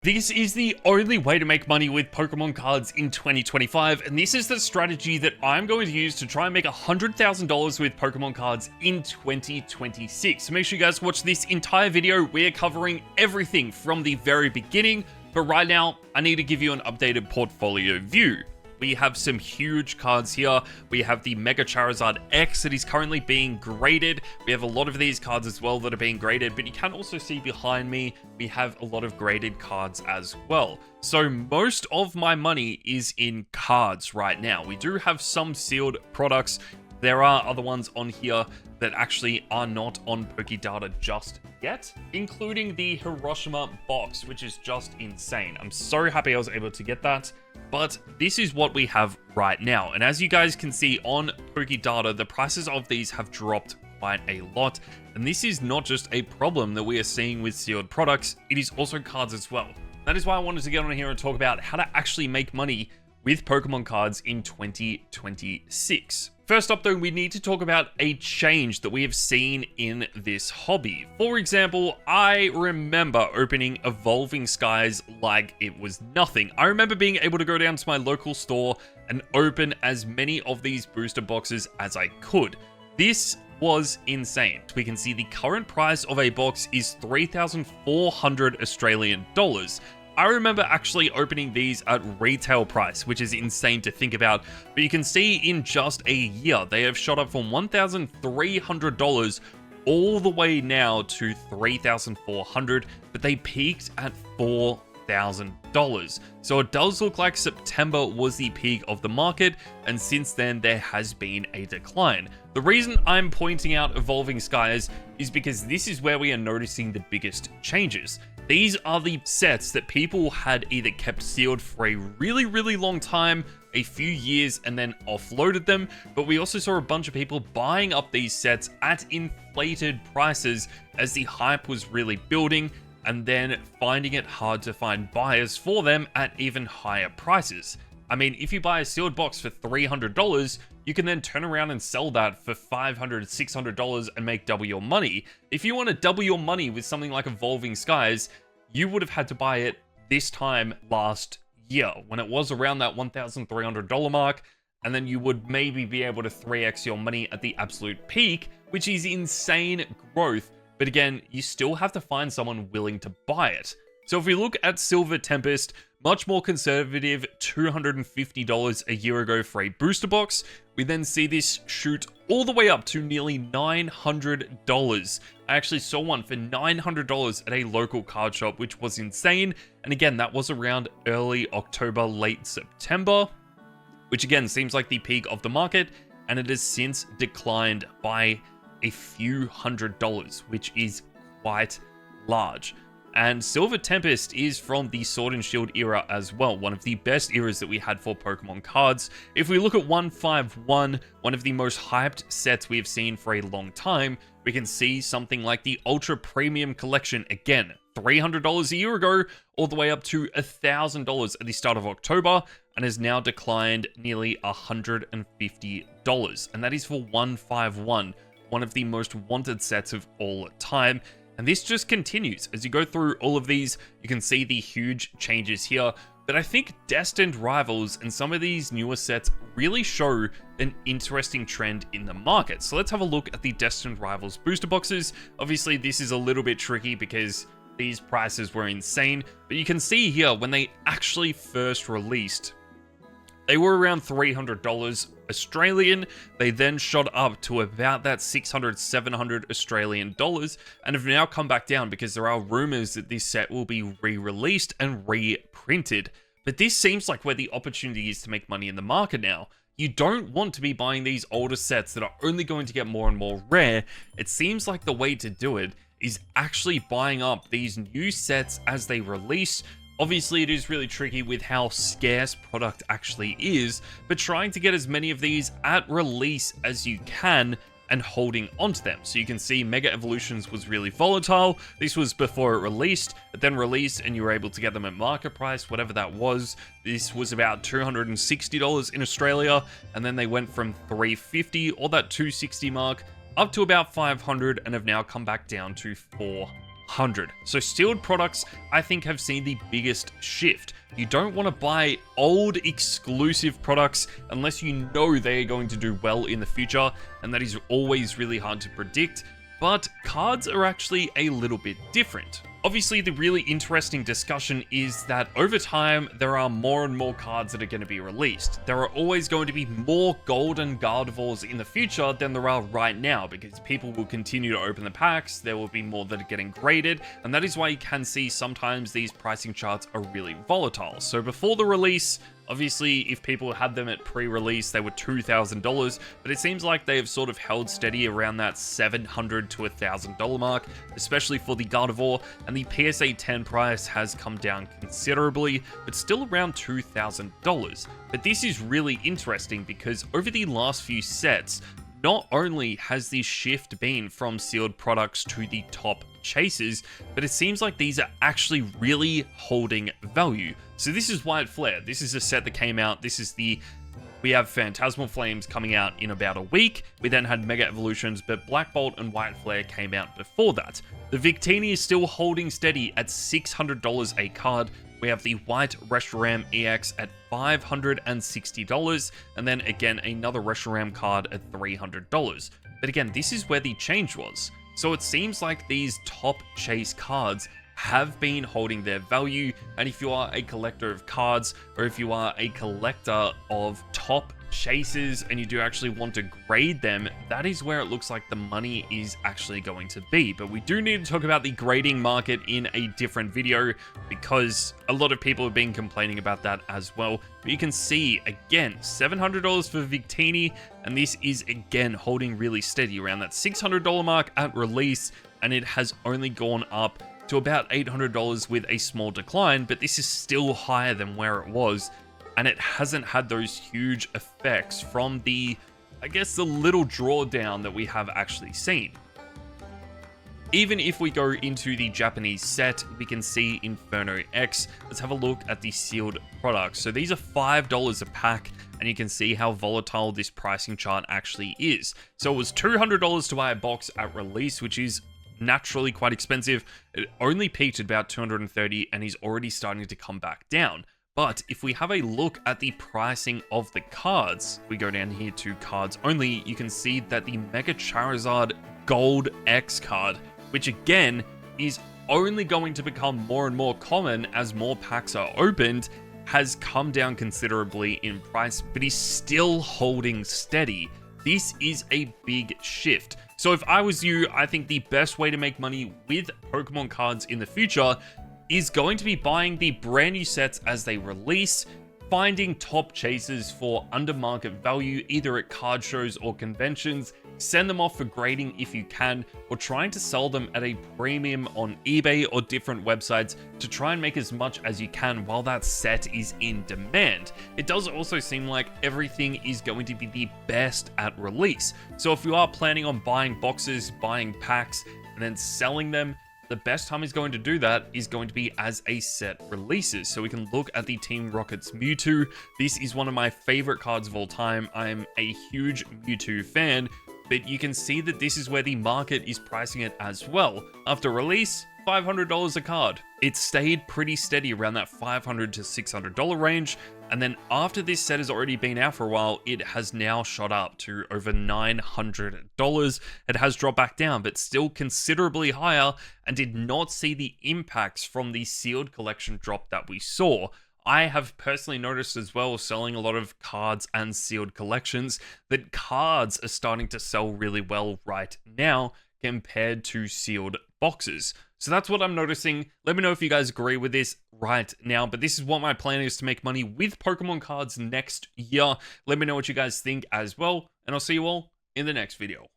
This is the only way to make money with Pokemon cards in 2025, and this is the strategy that I'm going to use to try and make $100,000 with Pokemon cards in 2026. So make sure you guys watch this entire video. We're covering everything from the very beginning, but right now, I need to give you an updated portfolio view. We have some huge cards here. We have the Mega Charizard X that is currently being graded. We have a lot of these cards as well that are being graded, but you can also see behind me, we have a lot of graded cards as well. So most of my money is in cards right now. We do have some sealed products. There are other ones on here that actually are not on Pokedata just yet, including the Hiroshima box, which is just insane. I'm so happy I was able to get that. But this is what we have right now. And as you guys can see on Pokedata, the prices of these have dropped quite a lot. And this is not just a problem that we are seeing with sealed products, it is also cards as well. That is why I wanted to get on here and talk about how to actually make money with Pokemon cards in 2026. First up though, we need to talk about a change that we have seen in this hobby. For example, I remember opening Evolving Skies like it was nothing. I remember being able to go down to my local store and open as many of these booster boxes as I could. This was insane. We can see the current price of a box is 3,400 Australian dollars. I remember actually opening these at retail price, which is insane to think about, but you can see in just a year, they have shot up from $1,300 all the way now to $3,400, but they peaked at $4,000. So it does look like September was the peak of the market, and since then there has been a decline. The reason I'm pointing out Evolving Skies is because this is where we are noticing the biggest changes. These are the sets that people had either kept sealed for a really, really long time, a few years, and then offloaded them. But we also saw a bunch of people buying up these sets at inflated prices as the hype was really building, and then finding it hard to find buyers for them at even higher prices. I mean, if you buy a sealed box for $300, you can then turn around and sell that for $500, $600 and make double your money. If you want to double your money with something like Evolving Skies, you would have had to buy it this time last year when it was around that $1,300 mark, and then you would maybe be able to 3x your money at the absolute peak, which is insane growth. But again, you still have to find someone willing to buy it. So if we look at Silver Tempest, much more conservative, $250 a year ago for a booster box. We then see this shoot all the way up to nearly $900. I actually saw one for $900 at a local card shop, which was insane. And again, that was around early October, late September, which again seems like the peak of the market. And it has since declined by a few $100s, which is quite large. And Silver Tempest is from the Sword and Shield era as well, one of the best eras that we had for Pokemon cards. If we look at 151, one of the most hyped sets we have seen for a long time, we can see something like the Ultra Premium Collection, again, $300 a year ago, all the way up to $1,000 at the start of October, and has now declined nearly $150. And that is for 151, one of the most wanted sets of all time. And this just continues. As you go through all of these, you can see the huge changes here. But I think Destined Rivals and some of these newer sets really show an interesting trend in the market. So let's have a look at the Destined Rivals booster boxes. Obviously, this is a little bit tricky because these prices were insane. But you can see here, when they actually first released, they were around $300 Australian. They then shot up to about that $600, $700 Australian dollars, and have now come back down because there are rumors that this set will be re-released and reprinted. But this seems like where the opportunity is to make money in the market now. You don't want to be buying these older sets that are only going to get more and more rare. It seems like the way to do it is actually buying up these new sets as they release. Obviously, it is really tricky with how scarce product actually is, but trying to get as many of these at release as you can and holding onto them. So you can see Mega Evolutions was really volatile. This was before it released. It then released and you were able to get them at market price, whatever that was. This was about $260 in Australia, and then they went from $350 or that $260 mark up to about $500 and have now come back down to $400. 100. So sealed products, I think, have seen the biggest shift. You don't want to buy old exclusive products unless you know they are going to do well in the future, and that is always really hard to predict. But cards are actually a little bit different. Obviously, the really interesting discussion is that over time, there are more and more cards that are going to be released. There are always going to be more golden Gardevoirs in the future than there are right now, because people will continue to open the packs, there will be more that are getting graded, and that is why you can see sometimes these pricing charts are really volatile. So before the release, obviously, if people had them at pre-release, they were $2,000, but it seems like they have sort of held steady around that $700 to $1,000 mark, especially for the Gardevoir, and the PSA 10 price has come down considerably, but still around $2,000. But this is really interesting because over the last few sets, not only has this shift been from sealed products to the top chasers, but it seems like these are actually really holding value. So this is White Flare. This is a set that came out. We have Phantasmal Flames coming out in about a week. We then had Mega Evolutions, but Black Bolt and White Flare came out before that. The Victini is still holding steady at $600 a card. We have the White Reshiram EX at $560, and then again another Reshiram card at $300. But again, this is where the change was. So it seems like these top chase cards have been holding their value, and if you are a collector of cards, or if you are a collector of top chasers and you do actually want to grade them, that is where it looks like the money is actually going to be. But we do need to talk about the grading market in a different video, because a lot of people have been complaining about that as well. But you can see, again, $700 for Victini, and this is again holding really steady around that $600 mark at release, and it has only gone up to about $800 with a small decline, but this is still higher than where it was, and it hasn't had those huge effects from the, I guess, the little drawdown that we have actually seen. Even if we go into the Japanese set, we can see Inferno X. Let's have a look at the sealed products. So these are $5 a pack, and you can see how volatile this pricing chart actually is. So it was $200 to buy a box at release, which is naturally quite expensive. It only peaked at about $230 and is already starting to come back down. But if we have a look at the pricing of the cards, we go down here to cards only, you can see that the Mega Charizard Gold X card, which again is only going to become more and more common as more packs are opened, has come down considerably in price, but is still holding steady. This is a big shift. So if I was you, I think the best way to make money with Pokemon cards in the future is going to be buying the brand new sets as they release, finding top chasers for under market value, either at card shows or conventions, send them off for grading if you can, or trying to sell them at a premium on eBay or different websites to try and make as much as you can while that set is in demand. It does also seem like everything is going to be the best at release. So if you are planning on buying boxes, buying packs, and then selling them, the best time is going to do that is going to be as a set releases. So we can look at the Team Rocket's Mewtwo. This is one of my favorite cards of all time. I'm a huge Mewtwo fan, but you can see that this is where the market is pricing it as well. After release, $500 a card. It stayed pretty steady around that $500 to $600 range, and then after this set has already been out for a while, it has now shot up to over $900. It has dropped back down, but still considerably higher, and did not see the impacts from the sealed collection drop that we saw. I have personally noticed as well, selling a lot of cards and sealed collections, that cards are starting to sell really well right now compared to sealed boxes. So that's what I'm noticing. Let me know if you guys agree with this right now, but this is what my plan is to make money with Pokemon cards next year. Let me know what you guys think as well, and I'll see you all in the next video.